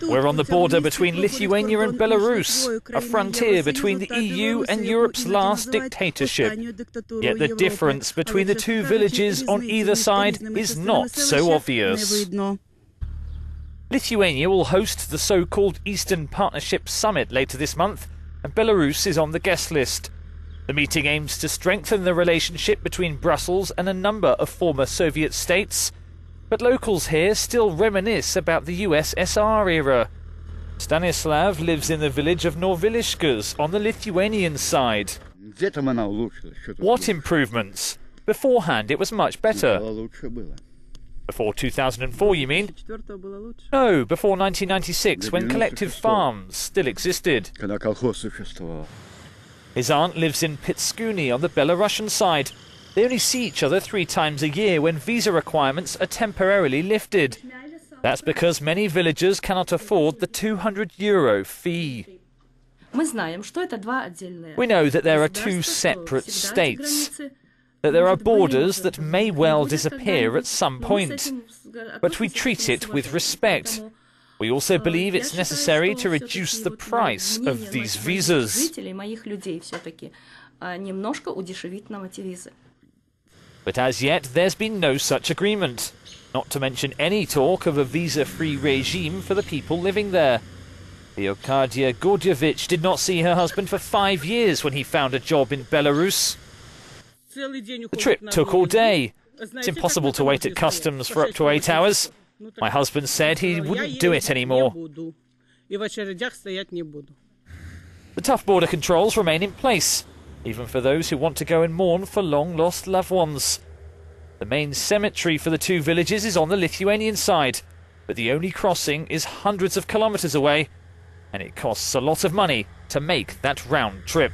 We're on the border between Lithuania and Belarus, a frontier between the EU and Europe's last dictatorship. Yet the difference between the two villages on either side is not so obvious. Lithuania will host the so-called Eastern Partnership Summit later this month, and Belarus is on the guest list. The meeting aims to strengthen the relationship between Brussels and a number of former Soviet states, but locals here still reminisce about the USSR era. Stanislav lives in the village of Norviliškės on the Lithuanian side. What improvements? Beforehand it was much better. Before 2004, you mean? No, before 1996, when collective farms still existed. His aunt lives in Pitskuny on the Belarusian side. They only see each other 3 times a year when visa requirements are temporarily lifted. That's because many villagers cannot afford the €200 fee. We know that there are 2 separate states, that there are borders that may well disappear at some point, but we treat it with respect. We also believe it's necessary to reduce the price of these visas. But as yet, there's been no such agreement, not to mention any talk of a visa-free regime for the people living there. Leokadia Gordievich did not see her husband for 5 years when he found a job in Belarus. The trip took all day. It's impossible to wait at customs for up to 8 hours. My husband said he wouldn't do it anymore. The tough border controls remain in place, even for those who want to go and mourn for long-lost loved ones. The main cemetery for the 2 villages is on the Lithuanian side, but the only crossing is hundreds of kilometers away, and it costs a lot of money to make that round trip.